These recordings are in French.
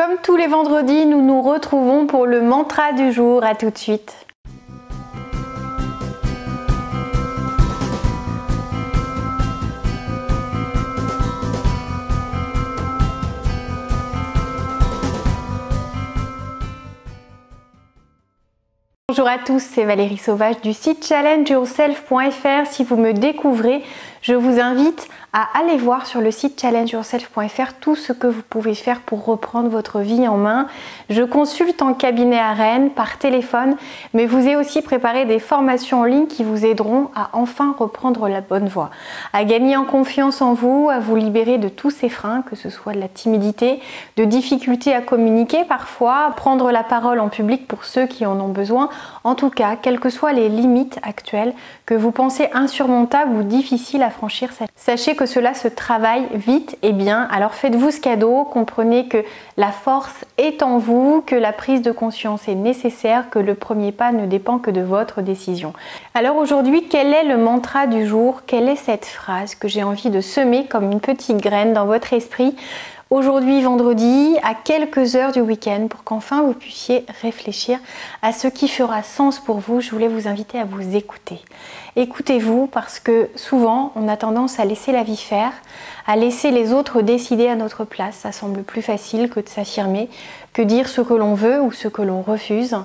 Comme tous les vendredis, nous nous retrouvons pour le mantra du jour. À tout de suite. Bonjour à tous, c'est Valérie Sauvage du site challengeyourself.fr. Si vous me découvrez, je vous invite à aller voir sur le site challengeyourself.fr tout ce que vous pouvez faire pour reprendre votre vie en main. Je consulte en cabinet à Rennes, par téléphone, mais vous ai aussi préparé des formations en ligne qui vous aideront à enfin reprendre la bonne voie, à gagner en confiance en vous, à vous libérer de tous ces freins, que ce soit de la timidité, de difficultés à communiquer parfois, prendre la parole en public pour ceux qui en ont besoin. En tout cas, quelles que soient les limites actuelles que vous pensez insurmontables ou difficiles à franchir, sachez que cela se travaille vite et bien. Alors faites-vous ce cadeau, comprenez que la force est en vous, que la prise de conscience est nécessaire, que le premier pas ne dépend que de votre décision. Alors aujourd'hui, quel est le mantra du jour? Quelle est cette phrase que j'ai envie de semer comme une petite graine dans votre esprit aujourd'hui, vendredi, à quelques heures du week-end, pour qu'enfin vous puissiez réfléchir à ce qui fera sens pour vous? Je voulais vous inviter à vous écouter. Écoutez-vous, parce que souvent, on a tendance à laisser la vie faire, à laisser les autres décider à notre place. Ça semble plus facile que de s'affirmer, que dire ce que l'on veut ou ce que l'on refuse,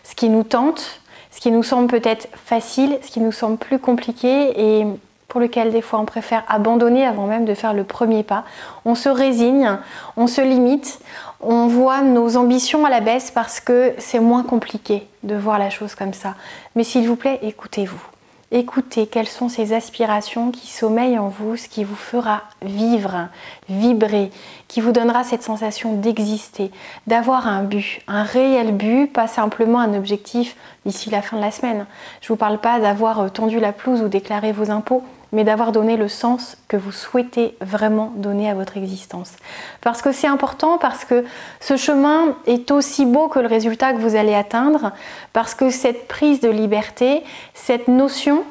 ce qui nous tente, ce qui nous semble peut-être facile, ce qui nous semble plus compliqué et pour lequel des fois on préfère abandonner avant même de faire le premier pas. On se résigne, on se limite, on voit nos ambitions à la baisse parce que c'est moins compliqué de voir la chose comme ça. Mais s'il vous plaît, écoutez-vous. Écoutez quelles sont ces aspirations qui sommeillent en vous, ce qui vous fera vivre, vibrer, qui vous donnera cette sensation d'exister, d'avoir un but, un réel but, pas simplement un objectif d'ici la fin de la semaine. Je ne vous parle pas d'avoir tondu la pelouse ou déclaré vos impôts, mais d'avoir donné le sens que vous souhaitez vraiment donner à votre existence. Parce que c'est important, parce que ce chemin est aussi beau que le résultat que vous allez atteindre, parce que cette prise de liberté, cette notion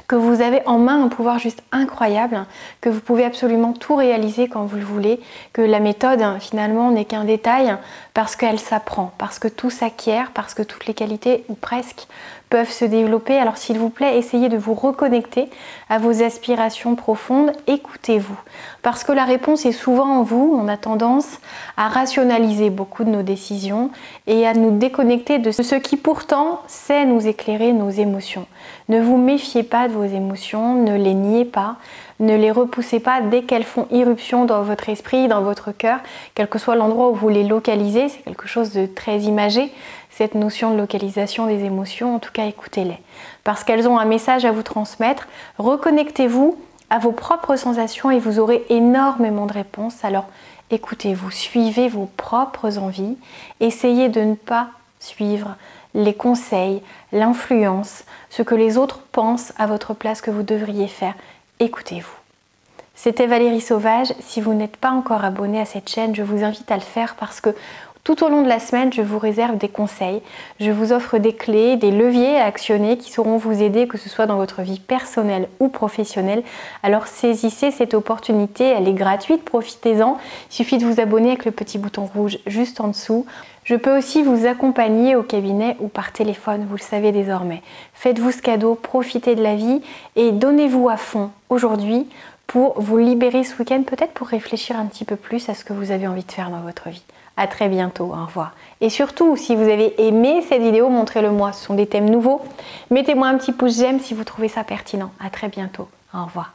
que vous avez en main un pouvoir juste incroyable, que vous pouvez absolument tout réaliser quand vous le voulez, que la méthode finalement n'est qu'un détail parce qu'elle s'apprend, parce que tout s'acquiert, parce que toutes les qualités ou presque peuvent se développer. Alors s'il vous plaît, essayez de vous reconnecter à vos aspirations profondes, écoutez-vous. Parce que la réponse est souvent en vous, on a tendance à rationaliser beaucoup de nos décisions et à nous déconnecter de ce qui pourtant sait nous éclairer, nos émotions. Ne vous méfiez pas de vos émotions, ne les niez pas, ne les repoussez pas dès qu'elles font irruption dans votre esprit, dans votre cœur, quel que soit l'endroit où vous les localisez, c'est quelque chose de très imagé, cette notion de localisation des émotions, en tout cas écoutez-les. Parce qu'elles ont un message à vous transmettre, reconnectez-vous à vos propres sensations et vous aurez énormément de réponses. Alors écoutez-vous, suivez vos propres envies, essayez de ne pas suivre les conseils, l'influence, ce que les autres pensent à votre place que vous devriez faire. Écoutez-vous. C'était Valérie Sauvage. Si vous n'êtes pas encore abonné à cette chaîne, je vous invite à le faire parce que tout au long de la semaine, je vous réserve des conseils. Je vous offre des clés, des leviers à actionner qui sauront vous aider, que ce soit dans votre vie personnelle ou professionnelle. Alors saisissez cette opportunité, elle est gratuite, profitez-en. Il suffit de vous abonner avec le petit bouton rouge juste en dessous. Je peux aussi vous accompagner au cabinet ou par téléphone, vous le savez désormais. Faites-vous ce cadeau, profitez de la vie et donnez-vous à fond aujourd'hui pour vous libérer ce week-end, peut-être pour réfléchir un petit peu plus à ce que vous avez envie de faire dans votre vie. À très bientôt, au revoir. Et surtout, si vous avez aimé cette vidéo, montrez-le moi, ce sont des thèmes nouveaux. Mettez-moi un petit pouce j'aime si vous trouvez ça pertinent. À très bientôt, au revoir.